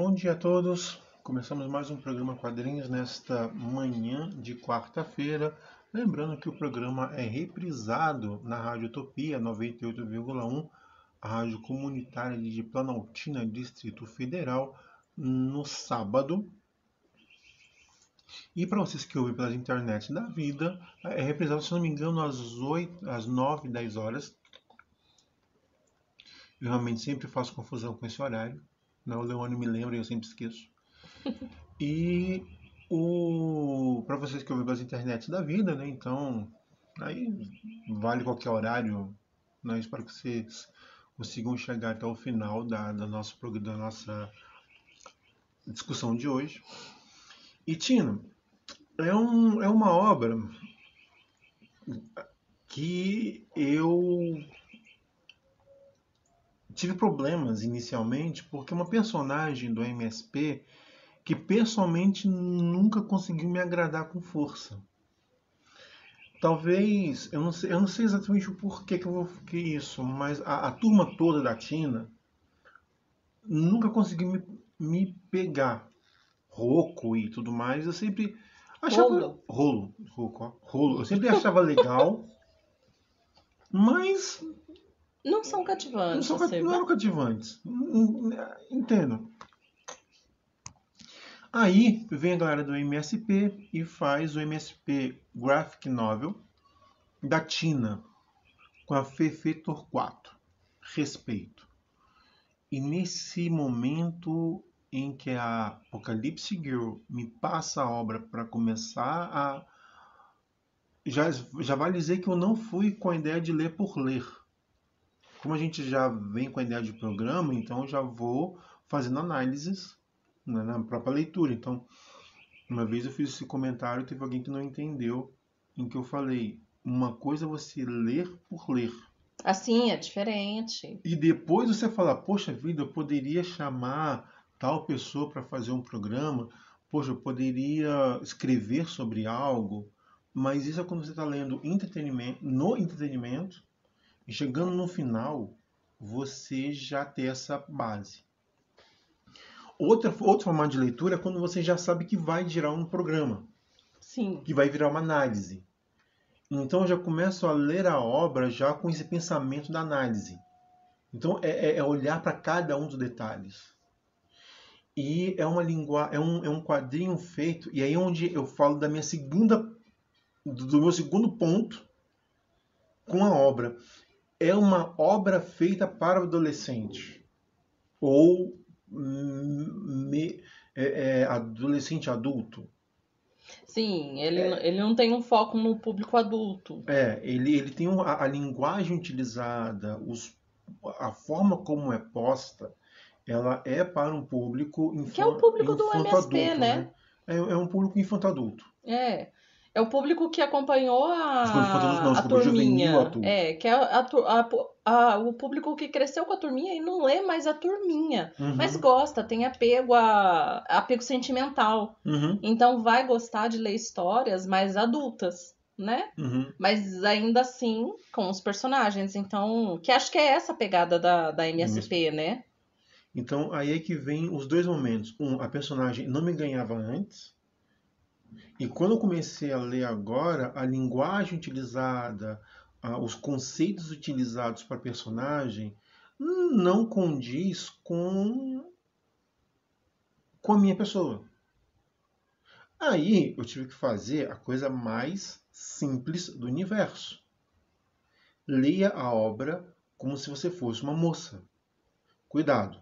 Bom dia a todos. Começamos mais um programa Quadrinhos nesta manhã de quarta-feira. Lembrando que o programa é reprisado na Rádio Utopia 98,1, a rádio comunitária de Planaltina, Distrito Federal, no sábado. E para vocês que ouvem pelas internet da vida, é reprisado, se não me engano, às 9, 10 horas. Eu realmente sempre faço confusão com esse horário. O Leone me lembra e eu sempre esqueço. E para vocês que ouvem pelas internet da vida, né? Então, aí vale qualquer horário. Né? Espero que vocês consigam chegar até o final da nossa discussão de hoje. E Tina, é uma obra que eu tive problemas inicialmente porque é uma personagem do MSP que pessoalmente nunca conseguiu me agradar com força. Talvez, eu não sei exatamente o porquê que eu fiquei isso, mas a turma toda da Tina nunca conseguiu me pegar. Roco e tudo mais, eu sempre achava. Rolo. Eu sempre achava legal, mas não são cativantes. Não eram cativantes. Entendo. Aí vem a galera do MSP e faz o MSP Graphic Novel da Tina com a Fefe Torquato. Respeito. E nesse momento em que a Apocalipse Girl me passa a obra para começar a. Já vale dizer que eu não fui com a ideia de ler por ler. Como a gente já vem com a ideia de programa, então eu já vou fazendo análises, né, na própria leitura. Então, uma vez eu fiz esse comentário, teve alguém que não entendeu, em que eu falei, uma coisa é você ler por ler. Assim, é diferente. E depois você fala, poxa vida, eu poderia chamar tal pessoa para fazer um programa, poxa, eu poderia escrever sobre algo, mas isso é quando você está lendo no entretenimento, e chegando no final, você já tem essa base. Outro formato de leitura é quando você já sabe que vai gerar um programa. Sim. Que vai virar uma análise. Então eu já começo a ler a obra já com esse pensamento da análise. Então é olhar para cada um dos detalhes. E é um quadrinho feito, e aí é onde eu falo do meu segundo ponto com a obra. É uma obra feita para o adolescente. Ou adolescente adulto. Sim, ele não tem um foco no público adulto. Ele tem a linguagem utilizada, a forma como é posta, ela é para um público Que é o público do MSP, infanto-adulto, né? né? É um público infanto-adulto. É o público que acompanhou Desculpa, infanto-adulto não, a desculpa, juvenil turminha. adulto. Que é o público que cresceu com a turminha e não lê mais a turminha. Mas Uhum, gosta, tem apego sentimental. uhum, Então vai gostar de ler histórias mais adultas, né? uhum. Mas ainda assim com os personagens. Então, que acho que é essa a pegada da MSP, né? Então, aí é que vem os dois momentos. A personagem não me ganhava antes, e quando eu comecei a ler agora, a linguagem utilizada, os conceitos utilizados para personagem, não condiz com a minha pessoa. Aí eu tive que fazer a coisa mais simples do universo. Leia a obra como se você fosse uma moça. Cuidado.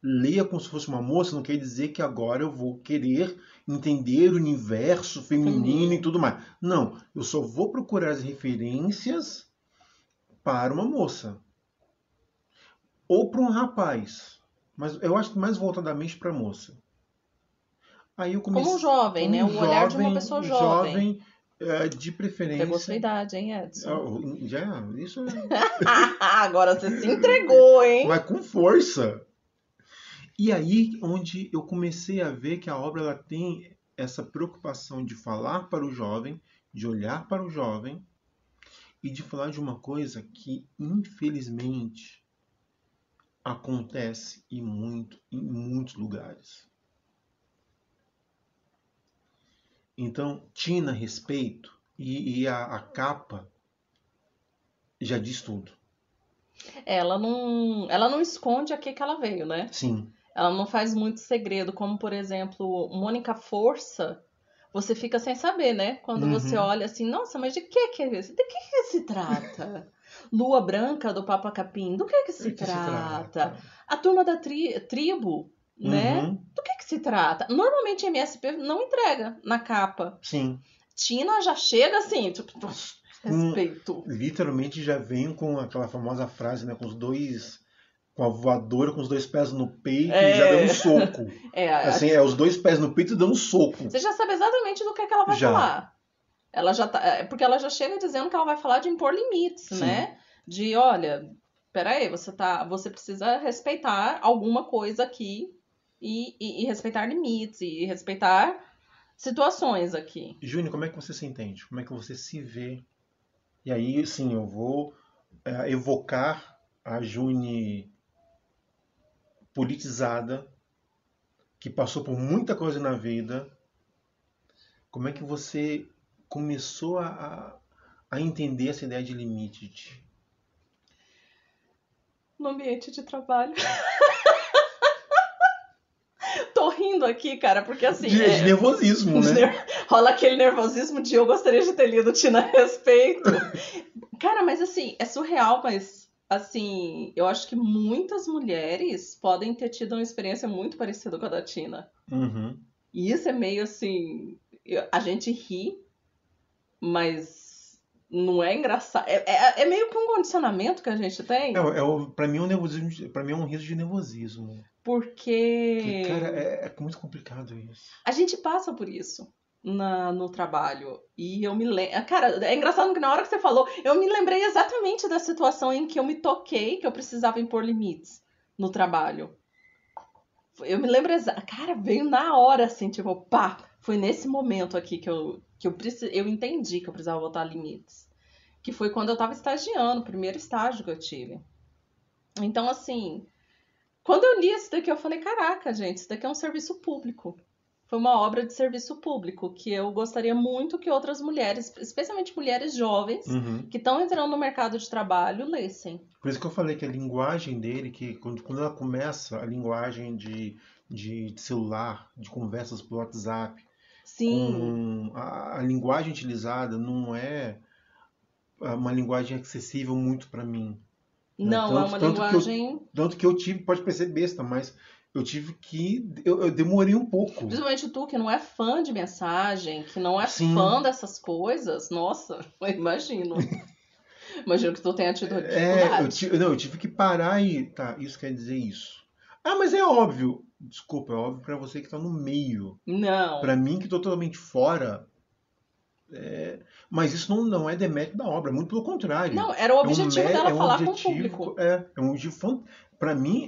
Leia como se fosse uma moça não quer dizer que agora eu vou querer entender o universo feminino e tudo mais. Não, eu só vou procurar as referências para uma moça. Ou para um rapaz. Mas eu acho que mais voltadamente para a moça. Aí eu Como um comecei jovem, como né? um O olhar de uma pessoa jovem. jovem de Entregou sua preferência. idade, hein, Edson? Isso Agora você se entregou, hein? vai com força. E aí onde eu comecei a ver que a obra ela tem essa preocupação de falar para o jovem, de olhar para o jovem e de falar de uma coisa que, infelizmente, acontece em muitos lugares. Então, Tina, respeito, e a capa já diz tudo. Ela não esconde a que ela veio, né? Sim. Ela não faz muito segredo, como por exemplo, Mônica Força, você fica sem saber, né? Quando você Uhum. olha assim, nossa, mas de que é isso? De que se trata? Lua Branca do Papa Capim, do que Do se que se trata? trata? A turma da tribo, né? Uhum. Do que se trata? Normalmente a MSP não entrega na capa. Sim. Tina já chega assim, tipo, Com, respeito. literalmente já vem com aquela famosa frase, né? Com a voadora, com os dois pés no peito e já dando É, soco. é, Assim, é os dois pés no peito e dando soco. você já sabe exatamente do que ela vai Já. falar. Ela já tá, porque ela já chega dizendo que ela vai falar de impor limites, Sim. né? De, olha, peraí, você precisa respeitar alguma coisa aqui e respeitar limites e respeitar situações aqui. Júnior, como é que você se entende? Como é que você se vê? E aí, sim, eu vou evocar a Juni politizada, que passou por muita coisa na vida. Como é que você começou a entender essa ideia de limite? No ambiente de trabalho. Tô rindo aqui, cara, porque assim, De nervosismo, né? rola aquele nervosismo de eu gostaria de ter lido Tina a respeito. Cara, mas assim, é surreal, mas assim, eu acho que muitas mulheres podem ter tido uma experiência muito parecida com a da Tina. Uhum. E isso é meio assim, a gente ri, mas não é engraçado. É meio que um condicionamento que a gente tem, Pra mim é um nervosismo, para mim é um riso de nervosismo. Que, cara, porque é muito complicado isso. a gente passa por isso no trabalho. E eu me lembro. Cara, é engraçado que na hora que você falou, eu me lembrei exatamente da situação em que eu me toquei que eu precisava impor limites no trabalho. Eu me lembro exatamente. Cara, veio na hora, assim, tipo, pá! Foi nesse momento aqui eu entendi que eu precisava botar limites. Que foi quando eu tava estagiando, o primeiro estágio que eu tive. Então, assim, quando eu li isso daqui, eu falei: caraca, gente, isso daqui é um serviço público. Foi uma obra de serviço público que eu gostaria muito que outras mulheres, especialmente mulheres jovens, Uhum. que estão entrando no mercado de trabalho, lessem. Por isso que eu falei que a linguagem dele, que quando ela começa, a linguagem de celular, de conversas por WhatsApp, Sim, com a linguagem utilizada não é uma linguagem acessível muito para mim, né? não, é uma linguagem. Tanto que eu tive, pode parecer besta, mas eu demorei um pouco. Principalmente tu, que não é fã de mensagem, que não é fã Sim, dessas coisas, nossa, eu imagino. Imagino que tu tenha tido dificuldade. não, eu tive que parar e, tá, isso quer dizer isso. Ah, mas é óbvio. Desculpa, é óbvio para você que tá no meio. Para Não. mim que tô totalmente fora, mas isso não é demérito da obra, muito pelo contrário. Não, era o objetivo dela É um falar com o objetivo, público. é um objetivo, para mim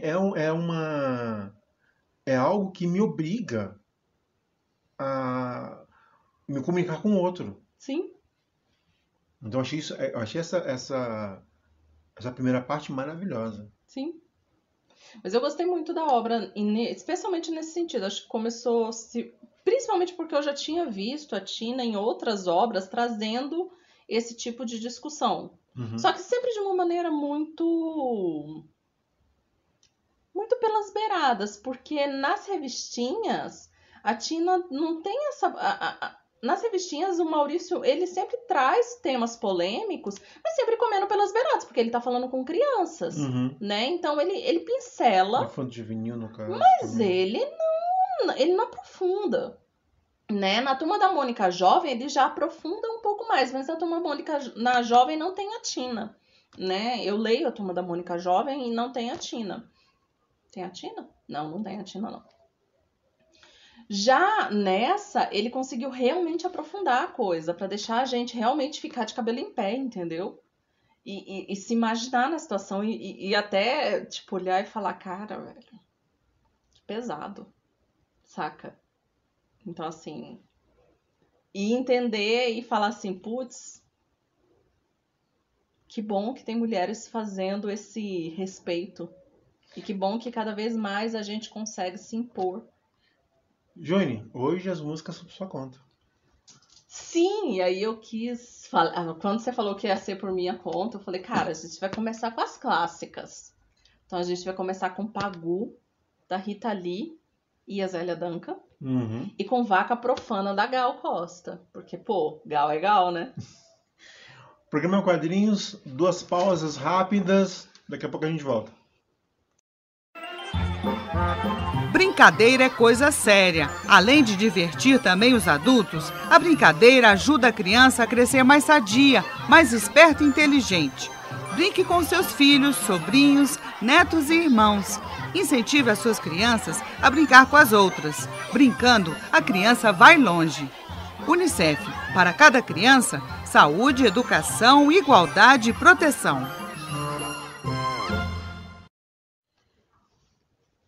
é algo que me obriga a me comunicar com o outro. Sim, Então eu achei essa primeira parte maravilhosa. sim. Mas eu gostei muito da obra, especialmente nesse sentido. Acho que começou, principalmente porque eu já tinha visto a Tina em outras obras trazendo esse tipo de discussão. Uhum. Só que sempre de uma maneira muito pelas beiradas, porque nas revistinhas a Tina não tem essa. Nas revistinhas, o Maurício, ele sempre traz temas polêmicos, mas sempre comendo pelas beiradas, porque ele tá falando com crianças, Uhum. né? Então ele pincela, Infanto juvenil, no caso, mas também. ele não aprofunda. Né? Na Turma da Mônica Jovem, ele já aprofunda um pouco mais, mas na Turma da Mônica na Jovem não tem a Tina. Né? Eu leio a Turma da Mônica Jovem e não tem a Tina. Tem a Tina? Não, não tem a Tina, não. Já nessa, ele conseguiu realmente aprofundar a coisa, pra deixar a gente realmente ficar de cabelo em pé, entendeu? E se imaginar na situação e até, tipo, olhar e falar, cara, velho, que pesado, saca? Então, assim, e entender e falar assim, putz, que bom que tem mulheres fazendo esse respeito. E que bom que cada vez mais a gente consegue se impor. Johnny, hoje as músicas são por sua conta. Sim, e aí eu quis falar. Quando você falou que ia ser por minha conta, eu falei, cara, a gente vai começar com as clássicas. Então a gente vai começar com Pagu, da Rita Lee e a Zélia Duncan. Uhum. E com Vaca Profana da Gal Costa. Porque, pô, Gal é Gal, né? Programa Quadrinhos, 2 pausas rápidas. Daqui a pouco a gente volta. Brincadeira é coisa séria. Além de divertir também os adultos, a brincadeira ajuda a criança a crescer mais sadia, mais esperta e inteligente. Brinque com seus filhos, sobrinhos, netos e irmãos. Incentive as suas crianças a brincar com as outras. Brincando, a criança vai longe. Unicef. Para cada criança, saúde, educação, igualdade e proteção.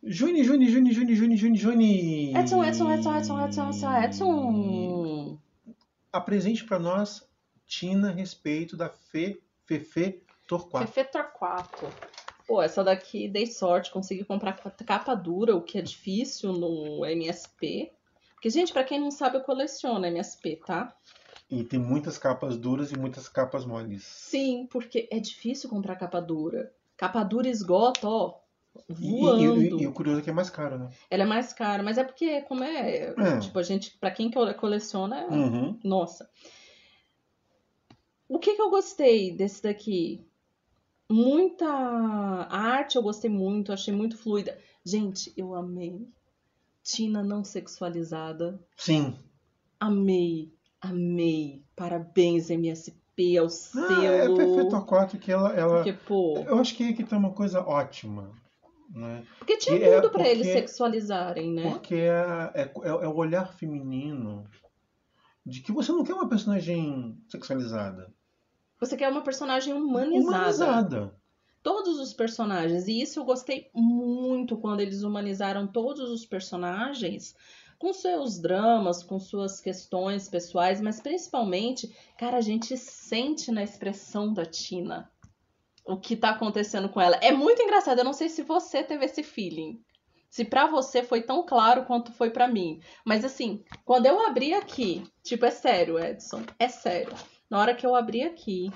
Juni. Edson. Apresente para nós, Tina, a respeito da Fefe Torquato. Fefe Torquato. Pô, essa daqui dei sorte, consegui comprar capa dura, o que é difícil no MSP. Porque, gente, pra quem não sabe, eu coleciono MSP, tá? E tem muitas capas duras e muitas capas moles. Sim, porque é difícil comprar capa dura. Capa dura esgota, ó, voando. E o curioso é que é mais caro, né? Ela é mais cara, mas é porque, como tipo, a gente, pra quem coleciona, Uhum. nossa. O que eu gostei desse daqui? Muita arte eu gostei muito, achei muito fluida. Gente, eu amei. Tina não sexualizada. Sim. Amei. Parabéns, MSP, ao selo. É Fefe Torquato que ela... Porque, pô... Eu acho que tem uma coisa ótima, né? Porque tinha tudo pra eles sexualizarem, né? Porque é o olhar feminino de que você não quer uma personagem sexualizada. Você quer uma personagem humanizada. Todos os personagens. E isso eu gostei muito quando eles humanizaram todos os personagens com seus dramas, com suas questões pessoais, mas principalmente, cara, a gente sente na expressão da Tina o que tá acontecendo com ela. É muito engraçado, eu não sei se você teve esse feeling. Se pra você foi tão claro quanto foi pra mim. Mas assim, quando eu abri aqui, tipo, é sério, Edson, é sério. Na hora que eu abri aqui,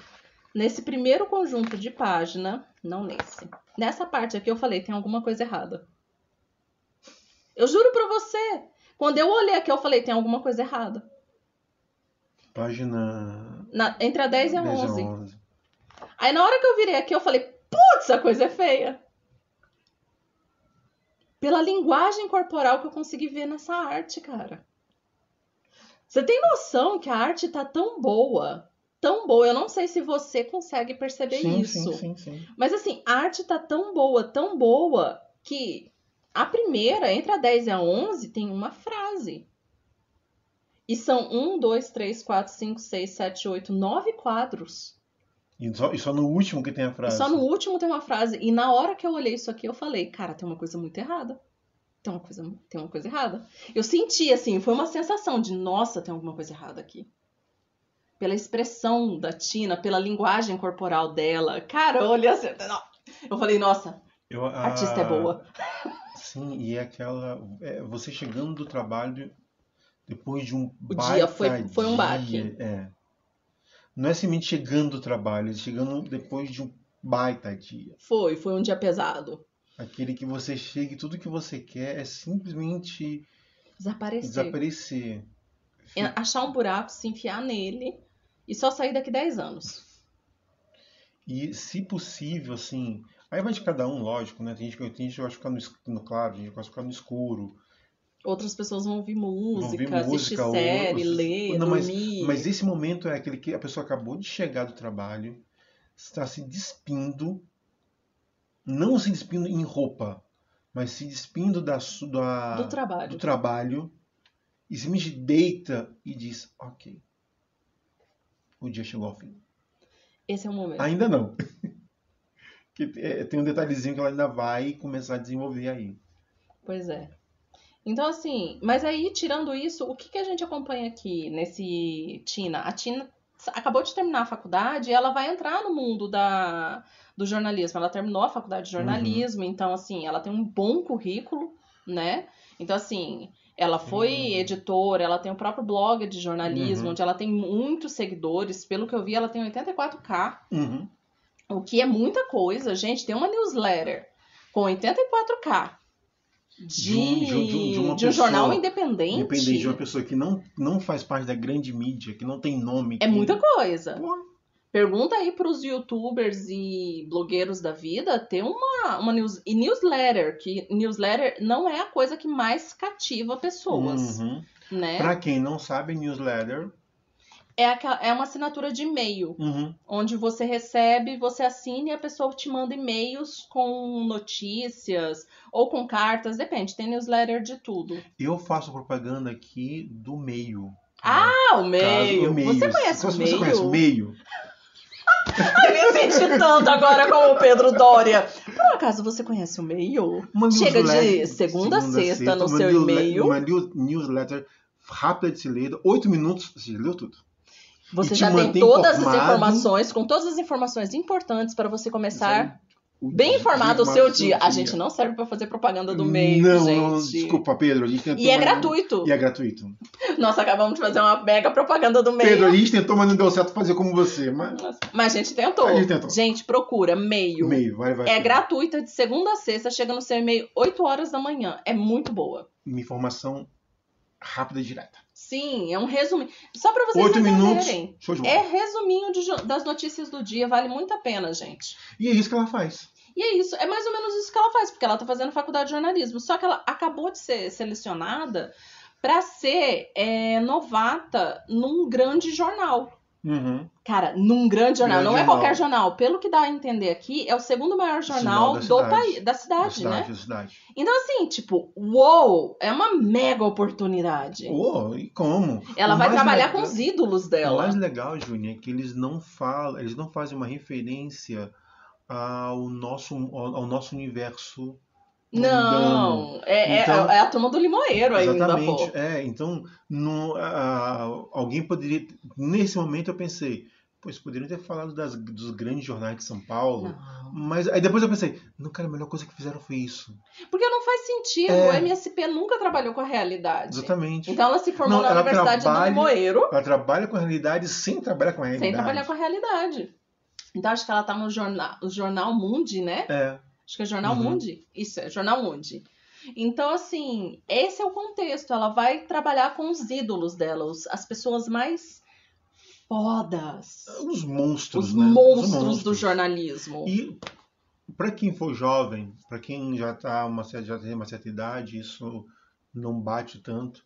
nesse primeiro conjunto de página, não nesse, nessa parte aqui eu falei, tem alguma coisa errada. Eu juro pra você. Quando eu olhei aqui, eu falei, tem alguma coisa errada. Página... Entre a 10 e a 11. Aí na hora que eu virei aqui, eu falei, putz, a coisa é feia. Pela linguagem corporal que eu consegui ver nessa arte, cara. Você tem noção que a arte tá tão boa, tão boa. Eu não sei se você consegue perceber isso. Sim. Mas assim, a arte tá tão boa, que a primeira, entre a 10 e a 11, tem uma frase. E são 1, 2, 3, 4, 5, 6, 7, 8, 9 quadros. E só no último que tem a frase. E só no último tem uma frase. E na hora que eu olhei isso aqui, eu falei, cara, tem uma coisa muito errada. Tem uma coisa errada. Eu senti, assim, foi uma sensação de, nossa, tem alguma coisa errada aqui. Pela expressão da Tina, pela linguagem corporal dela. Cara, eu olhei assim, eu falei, nossa, a artista é boa. Sim, e é aquela... você chegando do trabalho depois de um O dia foi um baque. Não é simplesmente chegando do trabalho, é chegando depois de um baita dia. Foi um dia pesado. Aquele que você chega e tudo que você quer é simplesmente desaparecer. Achar um buraco, se enfiar nele e só sair daqui 10 anos. E, se possível, assim... Aí vai de cada um, lógico, né? Tem gente que gosta de ficar no claro, tem gente que gosta de ficar no escuro. Outras pessoas vão ouvir música, assistir série, ler, dormir. Mas esse momento é aquele que a pessoa acabou de chegar do trabalho, está se despindo, não se despindo em roupa, mas se despindo do trabalho, e simplesmente deita e diz, ok, o dia chegou ao fim. Esse é o momento. Ainda não. Tem um detalhezinho que ela ainda vai começar a desenvolver aí. Pois é. Então, assim, mas aí, tirando isso, o que a gente acompanha aqui nesse Tina? A Tina acabou de terminar a faculdade e ela vai entrar no mundo do jornalismo. Ela terminou a faculdade de jornalismo, então, assim, ela tem um bom currículo, né? Então, assim, ela foi editora, ela tem o próprio blog de jornalismo, onde ela tem muitos seguidores. Pelo que eu vi, ela tem 84k, o que é muita coisa. Gente, tem uma newsletter com 84k de um jornal independente. De uma pessoa que não faz parte da grande mídia, que não tem nome. É muita coisa. Pô. Pergunta aí pros youtubers e blogueiros da vida ter uma newsletter, que newsletter não é a coisa que mais cativa pessoas, né? Pra quem não sabe, newsletter é uma assinatura de e-mail, onde você recebe, você assina e a pessoa te manda e-mails com notícias ou com cartas, depende, tem newsletter de tudo. Eu faço propaganda aqui do Meio. Ah, o Meio! Você conhece o Meio? Você conhece o Meio? Ai, me senti tanto agora como o Pedro Doria. Por acaso você conhece o Meio? Chega de segunda a sexta no seu e-mail. Uma newsletter rápida de se ler, 8 minutos, você leu tudo. Você já tem todas as informações, com todas as informações importantes para você começar bem informado o seu dia. A gente não serve para fazer propaganda do Meio, gente. Não, desculpa, Pedro. A gente tentou, e é gratuito. E é gratuito. Nós acabamos de fazer uma mega propaganda do Meio. Pedro, a gente tentou, mas não deu certo fazer como você. Mas a gente tentou. Gente, procura Meio. Vai. É gratuita de segunda a sexta, chega no seu e-mail 8 horas da manhã. É muito boa. Uma informação rápida e direta. Sim, é um resuminho. Só pra vocês 8 minutos. É resuminho das notícias do dia. Vale muito a pena, gente. E é isso que ela faz. E é isso. É mais ou menos isso que ela faz, porque ela tá fazendo faculdade de jornalismo. Só que ela acabou de ser selecionada pra ser novata num grande jornal. Cara, num grande jornal. Não é qualquer jornal. Pelo que dá a entender aqui, é o segundo maior jornal da cidade, né? Então, assim, tipo, uou! É uma mega oportunidade. Uou, e como? Ela vai trabalhar com os ídolos dela. O mais legal, Júnior, é que eles não fazem uma referência ao nosso universo. Não, então, é a turma do Limoeiro ainda. Exatamente, então alguém poderia, nesse momento eu pensei, eles poderiam ter falado dos grandes jornais de São Paulo, mas aí depois eu pensei, não, cara, a melhor coisa que fizeram foi isso. Porque não faz sentido, o MSP nunca trabalhou com a realidade. Exatamente. Então ela se formou na Universidade do Limoeiro. Ela trabalha com a realidade sem trabalhar com a realidade. Sem trabalhar com a realidade. Então acho que ela tá no Jornal Mundi, né? Acho que é Jornal Mundi. Isso, é Jornal Mundi. Então, assim, esse é o contexto. Ela vai trabalhar com os ídolos dela, as pessoas mais fodas. Os monstros, os né? Monstros do jornalismo. E para quem for jovem, para quem já tem uma certa idade, isso não bate tanto.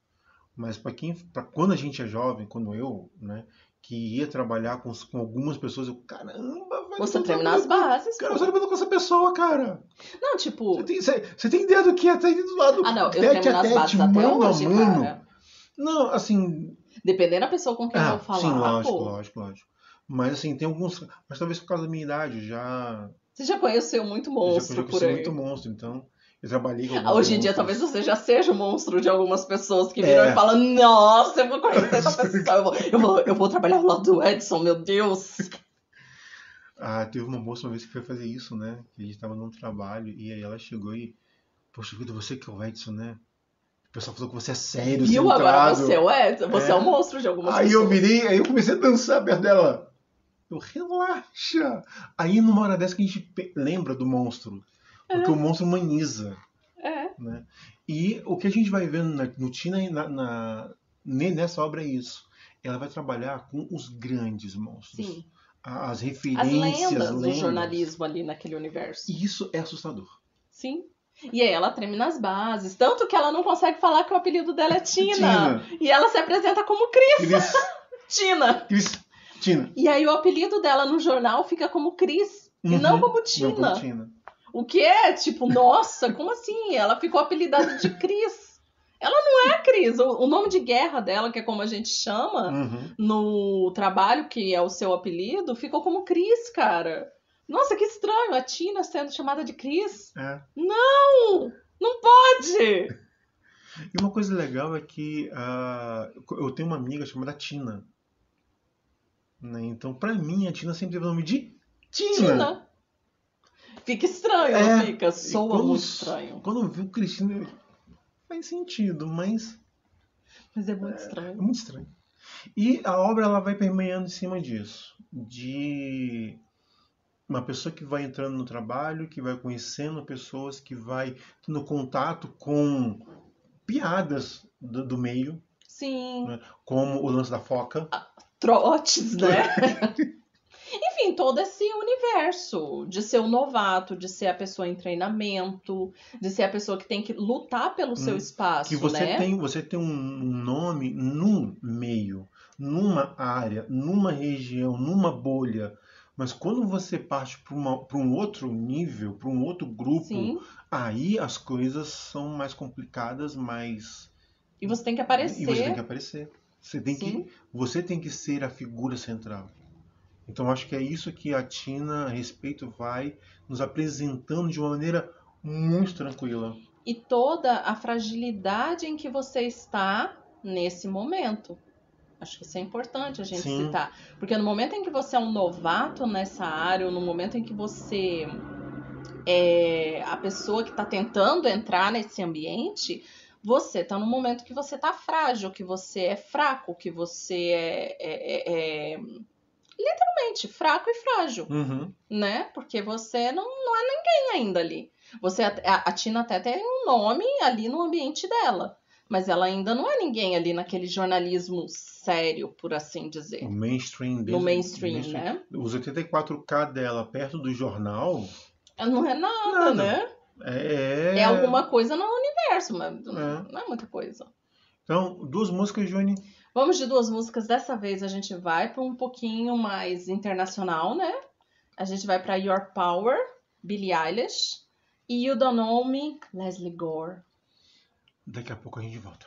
Mas para quando a gente é jovem, quando eu, né, que ia trabalhar com algumas pessoas, eu, caramba, velho. Você terminar as bases. Cara, eu tô trabalhando com essa pessoa, cara. Não, tipo. Você tem ideia do que é? Tá aí do lado. Não, eu termino as bases até hoje, cara. Não, assim. Dependendo da pessoa com quem eu vou falar. Sim, lógico. Mas assim, tem alguns. Mas talvez por causa da minha idade, já. Você já conheceu muito monstro por aí. Eu já conheci muito monstro, então. Eu trabalhei com alguns hoje em dia, talvez você já seja o monstro de algumas pessoas que viram e falam: nossa, eu vou conhecer essa pessoa, eu vou trabalhar ao lado do Edson, meu Deus. Teve uma moça uma vez que foi fazer isso, né? Que a gente tava num trabalho e aí ela chegou e, poxa vida, você que é o Edson, né? O pessoal falou que você é sério, viu? Agora você é o Edson, você é o monstro de algumas pessoas. Aí eu virei, aí eu comecei a dançar perto dela. Eu, relaxa. Aí numa hora dessa que a gente lembra do monstro. Porque o monstro humaniza. Né? E o que a gente vai vendo no Tina nessa obra é isso. Ela vai trabalhar com os grandes monstros. Sim. As referências. As lendas do jornalismo ali naquele universo. E isso é assustador. Sim. E aí ela treme nas bases. Tanto que ela não consegue falar que o apelido dela é Tina. E ela se apresenta como Cris. Tina. Tina. E aí o apelido dela no jornal fica como Cris. E não como Tina. Não como Tina. O que é, tipo, nossa, como assim? Ela ficou apelidada de Cris. Ela não é Cris. O nome de guerra dela, que é como a gente chama no trabalho, que é o seu apelido, ficou como Cris, cara. Nossa, que estranho. A Tina sendo chamada de Cris. Não pode! E uma coisa legal é que eu tenho uma amiga chamada Tina. né? Então, pra mim, a Tina sempre teve o nome de Tina. Tina. Fica estranho, É, não fica? e Soa muito estranho. Quando eu vi o Cristina, faz sentido, mas Mas é muito é estranho. muito estranho. E a obra ela vai permeando em cima disso, de uma pessoa que vai entrando no trabalho, que vai conhecendo pessoas, que vai tendo contato com piadas do meio, Sim. né? Como o lance da foca. Trotes, né? Enfim, todo esse universo de ser o novato, de ser a pessoa em treinamento, de ser a pessoa que tem que lutar pelo seu espaço, Que você né? tem um nome num meio, numa área, numa região, numa bolha. Mas quando você parte para um outro nível, para um outro grupo, Sim. aí as coisas são mais complicadas, E você tem que E você tem que aparecer. aparecer. Sim. Você tem que ser a figura central. Então acho que é isso que a Tina, a respeito, vai nos apresentando de uma maneira muito tranquila. E toda a fragilidade em que você está nesse momento. Acho que isso é importante a gente Sim. citar. Porque no momento em que você é um novato nessa área, ou no momento em que você é a pessoa que está tentando entrar nesse ambiente, você está num momento que você está frágil, que você é fraco, que você é literalmente fraco e frágil, Uhum. né? Porque você não é ninguém ainda ali. A Tina até tem um nome ali no ambiente dela, mas ela ainda não é ninguém ali naquele jornalismo sério, por assim dizer. O mainstream No mainstream, né? Os 84K dela perto do jornal. Não é nada, né? É alguma coisa no universo, mas não é muita coisa. Então, 2 músicas, Juni. Vamos de 2 músicas. Dessa vez a gente vai para um pouquinho mais internacional, né? A gente vai para Your Power, Billie Eilish, e You Don't Know Me, Leslie Gore. Daqui a pouco a gente volta.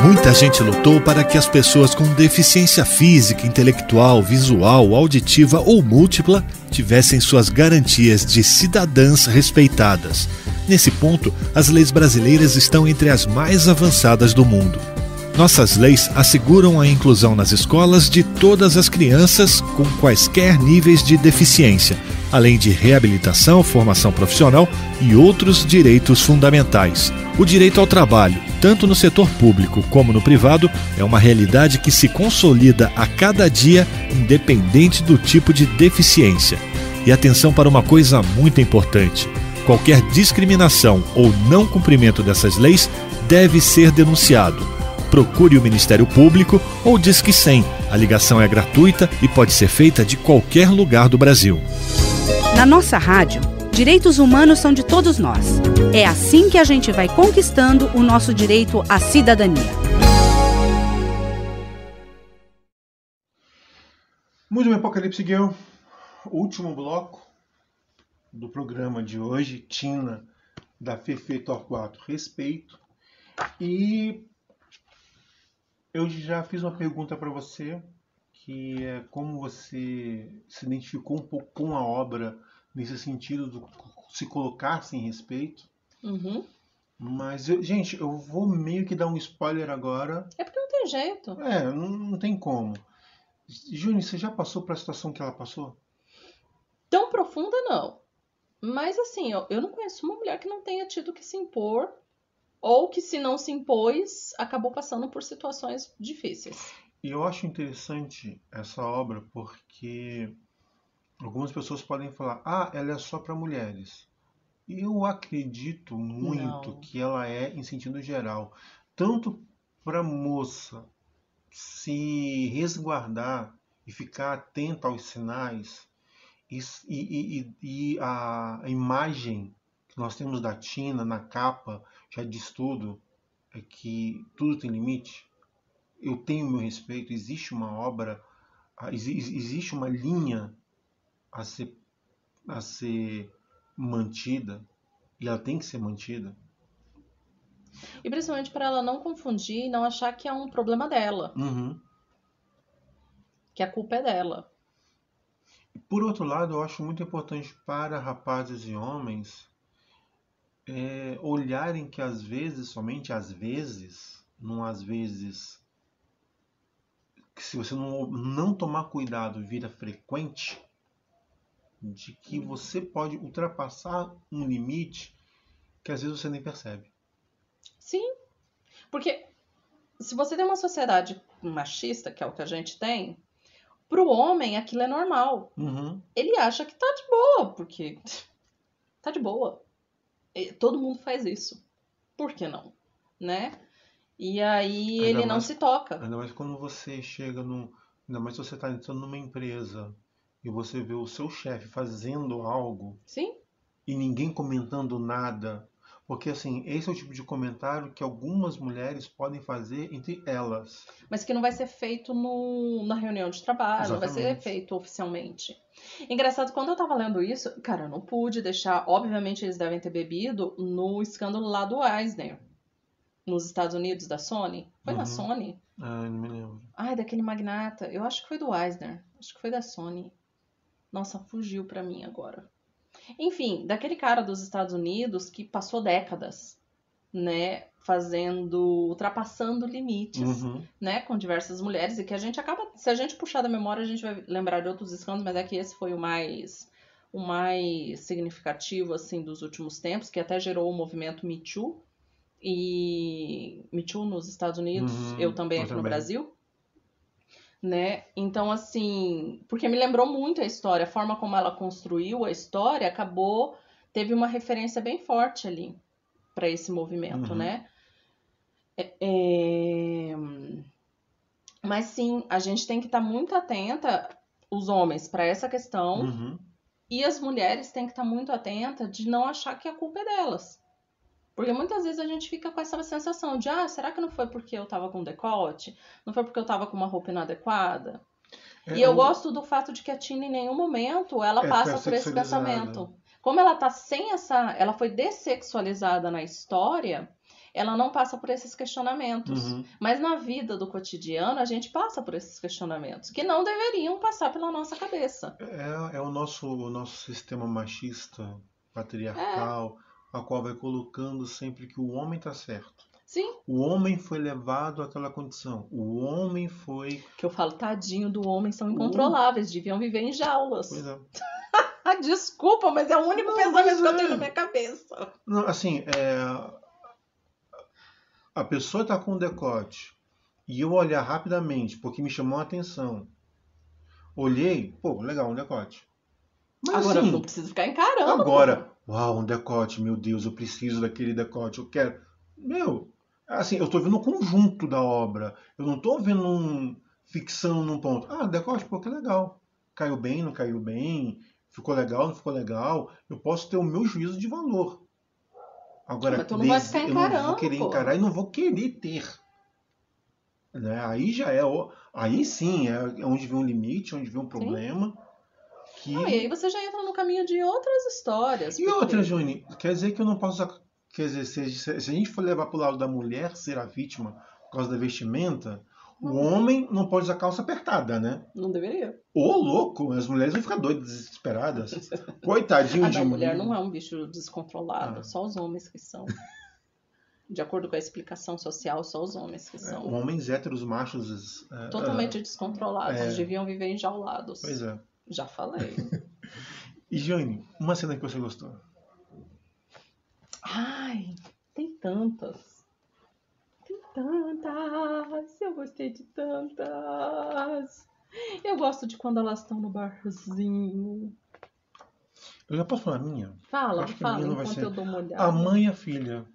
Muita gente lutou para que as pessoas com deficiência física, intelectual, visual, auditiva ou múltipla tivessem suas garantias de cidadãs respeitadas. Nesse ponto, as leis brasileiras estão entre as mais avançadas do mundo. Nossas leis asseguram a inclusão nas escolas de todas as crianças com quaisquer níveis de deficiência, além de reabilitação, formação profissional e outros direitos fundamentais. O direito ao trabalho, tanto no setor público como no privado, é uma realidade que se consolida a cada dia, independente do tipo de deficiência. E atenção para uma coisa muito importante: qualquer discriminação ou não cumprimento dessas leis deve ser denunciado. Procure o Ministério Público ou Disque 100. A ligação é gratuita e pode ser feita de qualquer lugar do Brasil. Na nossa rádio, direitos humanos são de todos nós. É assim que a gente vai conquistando o nosso direito à cidadania. Muito bem, Apocalipse Girl. Último bloco do programa de hoje, Tina, da Fefe Torquato Respeito. E eu já fiz uma pergunta para você, que é como você se identificou um pouco com a obra, nesse sentido de se colocar sem respeito. Uhum. Mas, gente, eu vou meio que dar um spoiler agora. É porque não tem jeito. Não tem como. Júnior, você já passou por a situação que ela passou? Tão profunda, não. Mas assim, eu não conheço uma mulher que não tenha tido que se impor, ou que se não se impôs, acabou passando por situações difíceis. E eu acho interessante essa obra porque algumas pessoas podem falar, ela é só para mulheres. Eu acredito muito que ela é em sentido geral. Tanto para a moça se resguardar e ficar atenta aos sinais, e a imagem que nós temos da Tina na capa já diz tudo, é que tudo tem limite. Eu tenho meu respeito, existe uma obra, existe uma linha a ser mantida, e ela tem que ser mantida. E principalmente para ela não confundir e não achar que é um problema dela. Uhum. Que a culpa é dela. Por outro lado, eu acho muito importante para rapazes e homens olharem que às vezes, somente às vezes, não às vezes se você não tomar cuidado, vira frequente, de que você pode ultrapassar um limite que às vezes você nem percebe. Sim, porque se você tem uma sociedade machista, que é o que a gente tem, pro homem aquilo é normal. Uhum. Ele acha que tá de boa, porque tá de boa. Todo mundo faz isso. Por que não? Né? E aí Ainda ele não mais- se toca. Ainda mais quando você chega ainda mais se você está entrando numa empresa e você vê o seu chefe fazendo algo Sim, e ninguém comentando nada. Porque, assim, esse é o tipo de comentário que algumas mulheres podem fazer entre elas. mas que não vai ser feito na reunião de trabalho, não vai ser Exatamente. feito oficialmente. Engraçado, quando eu tava lendo isso, cara, eu não pude deixar. Obviamente, eles devem ter bebido no escândalo lá do Eisner, nos Estados Unidos, da Sony. Foi na Uhum. Sony? Ah, não me lembro. Ai, daquele magnata. Eu acho que foi do Eisner. Acho que foi da Sony. Nossa, fugiu pra mim agora. Enfim, daquele cara dos Estados Unidos que passou décadas, né, ultrapassando limites, Uhum. né, com diversas mulheres, e que a gente acaba, se a gente puxar da memória, a gente vai lembrar de outros escândalos, mas é que esse foi o mais significativo, assim, dos últimos tempos, que até gerou o movimento Me Too, e Me Too nos Estados Unidos, Uhum. eu também Eu aqui no também. Brasil, né? Então, assim, porque me lembrou muito a história, a forma como ela construiu a história, teve uma referência bem forte ali para esse movimento, Uhum. né? Mas sim, a gente tem que estar muito atenta, os homens, para essa questão, Uhum. e as mulheres têm que estar muito atenta de não achar que a culpa é delas. Porque muitas vezes a gente fica com essa sensação de, será que não foi porque eu tava com decote? Não foi porque eu tava com uma roupa inadequada? E eu gosto do fato de que a Tina, em nenhum momento, ela passa por esse sexualizada. pensamento. Como ela tá ela foi dessexualizada na história, ela não passa por esses questionamentos. Uhum. Mas na vida do cotidiano, a gente passa por esses questionamentos, que não deveriam passar pela nossa cabeça. É o nosso sistema machista, patriarcal, a qual vai colocando sempre que o homem está certo. Sim. O homem foi levado àquela condição. O homem foi... Que eu falo, tadinho do homem, são incontroláveis, deviam viver em jaulas. Pois é. Desculpa, mas é o único pensamento que eu tenho na minha cabeça. Não, assim, a pessoa está com decote e eu olhar rapidamente, porque me chamou a atenção. Olhei, pô, legal, um decote. Mas, agora assim, não preciso ficar encarando. Agora, uau, um decote, meu Deus, eu preciso daquele decote, eu quero. Meu, assim, eu estou vendo o conjunto da obra. Eu não estou vendo fixando num ponto. Decote, pô, que legal. Caiu bem, não caiu bem. Ficou legal, não ficou legal. Eu posso ter o meu juízo de valor. Agora, mas tu não vai ficar eu não encarando, vou querer pô. encarar e não vou querer ter. Né? Aí já é. Aí sim, é onde vem um limite, onde vem um problema. Que... Não, e aí você já entra no caminho de outras histórias. E outra, Juni, quer dizer que eu não posso... Quer dizer, se a gente for levar pro lado da mulher ser a vítima por causa da vestimenta, o homem não pode usar calça apertada, né? Não deveria. Ô, louco, as mulheres vão ficar doidas, desesperadas. Coitadinho de A mim. mulher não é um bicho descontrolado, só os homens que são. De acordo com a explicação social, só os homens que são. Homens héteros, machos... totalmente descontrolados, deviam viver enjaulados. Pois é. Já falei. E, Jane, uma cena que você gostou? Ai, tem tantas. Eu gostei de tantas. Eu gosto de quando elas estão no barzinho. Eu já posso falar a minha? Fala, Acho que a minha não vai enquanto ser... eu dou uma olhada. A mãe e a filha.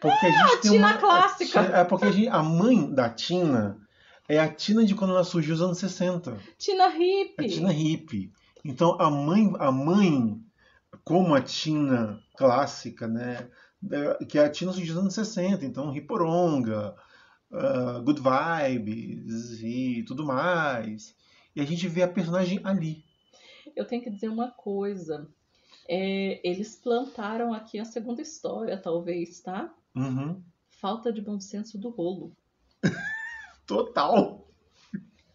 Porque a gente tem Tina clássica. É porque a mãe da Tina é a Tina de quando ela surgiu nos anos 60. Tina hippie. A Tina hippie. Então a mãe, como a Tina clássica, né? Que é a Tina surgiu nos anos 60. Então Riporonga, Good Vibes e tudo mais. E a gente vê a personagem ali. Eu tenho que dizer uma coisa. Eles plantaram aqui a segunda história, talvez, tá? Uhum. Falta de bom senso do rolo. Total.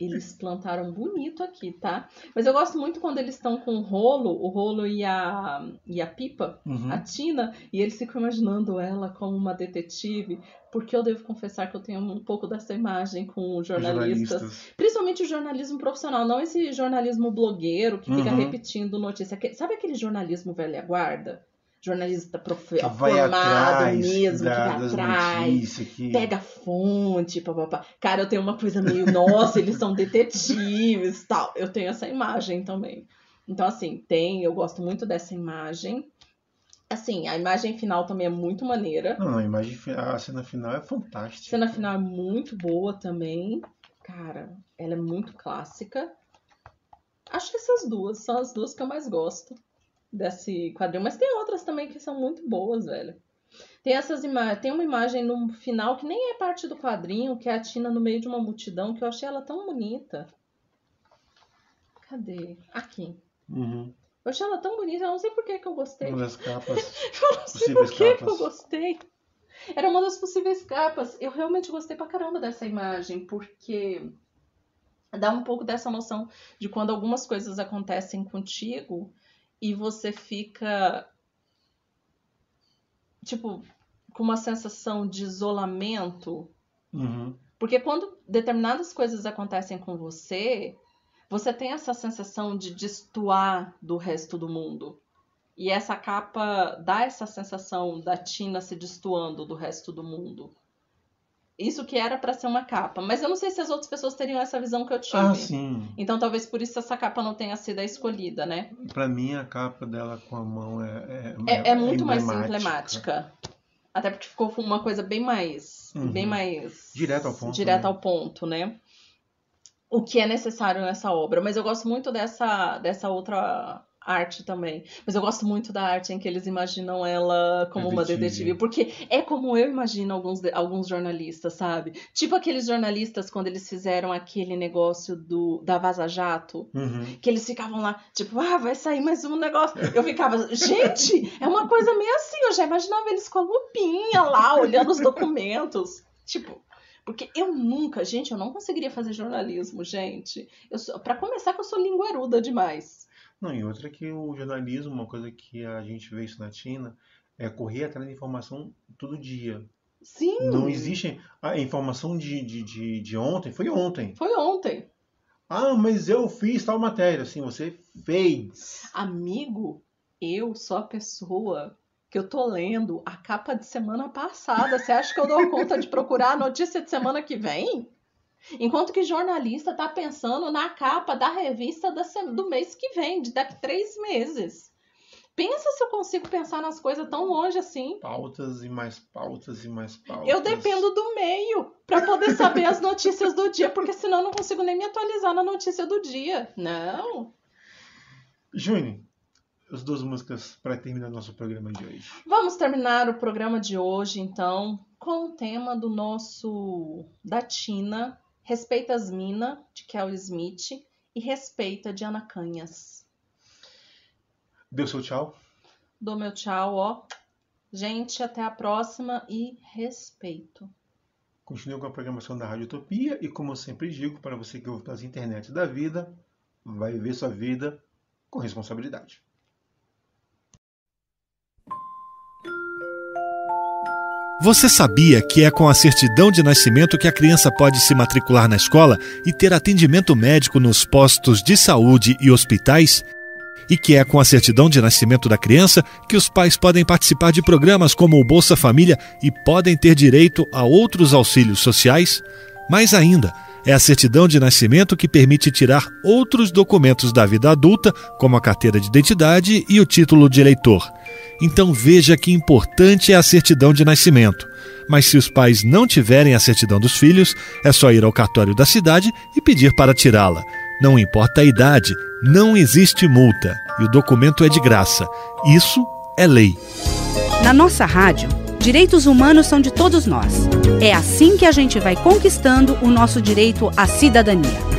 Eles plantaram bonito aqui, tá? Mas eu gosto muito quando eles estão com o rolo e a pipa, a Tina, e eles ficam imaginando ela como uma detetive, porque eu devo confessar que eu tenho um pouco dessa imagem com jornalistas. Principalmente o jornalismo profissional, não esse jornalismo blogueiro que fica repetindo notícia. Sabe aquele jornalismo velha guarda? Jornalista formado mesmo, que vai atrás, pega fonte, papapá. Cara, eu tenho uma coisa meio, nossa, eles são detetives e tal. Eu tenho essa imagem também. Então, assim, eu gosto muito dessa imagem. Assim, a imagem final também é muito maneira. Não, a cena final é fantástica. A cena final é muito boa também. Cara, ela é muito clássica. Acho que essas duas são as duas que eu mais gosto desse quadrinho, mas tem outras também que são muito boas, velho. Tem uma imagem no final que nem é parte do quadrinho, que é a Tina no meio de uma multidão, que eu achei ela tão bonita. Cadê? Aqui. Eu achei ela tão bonita, eu não sei por que eu gostei. Uma das capas. Eu não sei por que eu gostei. Era uma das possíveis capas. Eu realmente gostei pra caramba dessa imagem, porque dá um pouco dessa noção de quando algumas coisas acontecem contigo e você fica, tipo, com uma sensação de isolamento. Porque quando determinadas coisas acontecem com você, você tem essa sensação de destoar do resto do mundo. E essa capa dá essa sensação da Tina se destoando do resto do mundo. Isso que era pra ser uma capa. Mas eu não sei se as outras pessoas teriam essa visão que eu tive. Ah, sim. Então talvez por isso essa capa não tenha sido a escolhida, né? Pra mim, a capa dela com a mão é muito mais emblemática. Até porque ficou uma coisa bem mais direto ao ponto, né? O que é necessário nessa obra. Mas eu gosto muito dessa outra arte também. Mas eu gosto muito da arte em que eles imaginam ela como uma detetive. Porque é como eu imagino alguns jornalistas, sabe? Tipo aqueles jornalistas quando eles fizeram aquele negócio da Vaza Jato. Que eles ficavam lá, tipo, vai sair mais um negócio. Eu ficava, gente, é uma coisa meio assim. Eu já imaginava eles com a lupinha lá, olhando os documentos. Tipo, porque eu não conseguiria fazer jornalismo, gente. Pra começar que eu sou linguaruda demais. Não, e outra que o jornalismo, uma coisa que a gente vê isso na China, é correr atrás de informação todo dia. Sim. Não existe a informação de ontem, foi ontem. Foi ontem. Ah, mas eu fiz tal matéria. Assim, você fez. Amigo, eu sou a pessoa que eu tô lendo a capa de semana passada. Você acha que eu dou conta de procurar a notícia de semana que vem? Enquanto que jornalista tá pensando na capa da revista do mês que vem, de daqui 3 meses. Pensa se eu consigo pensar nas coisas tão longe assim. Pautas e mais pautas e mais pautas. Eu dependo do meio para poder saber as notícias do dia, porque senão eu não consigo nem me atualizar na notícia do dia. Não. Júnior, as 2 músicas para terminar nosso programa de hoje. Vamos terminar o programa de hoje, então, com o tema da Tina, Respeita as Mina, de Kel Smith, e Respeita, de Ana Canhas. Deu seu tchau? Dou meu tchau, ó. Gente, até a próxima e respeito. Continue com a programação da Rádio Utopia e, como eu sempre digo, para você que ouve pelas internets da vida, vai viver sua vida com responsabilidade. Você sabia que é com a certidão de nascimento que a criança pode se matricular na escola e ter atendimento médico nos postos de saúde e hospitais? E que é com a certidão de nascimento da criança que os pais podem participar de programas como o Bolsa Família e podem ter direito a outros auxílios sociais? Mais ainda, é a certidão de nascimento que permite tirar outros documentos da vida adulta, como a carteira de identidade e o título de eleitor. Então veja que importante é a certidão de nascimento. Mas se os pais não tiverem a certidão dos filhos, é só ir ao cartório da cidade e pedir para tirá-la. Não importa a idade, não existe multa e o documento é de graça. Isso é lei. Na nossa rádio, direitos humanos são de todos nós. É assim que a gente vai conquistando o nosso direito à cidadania.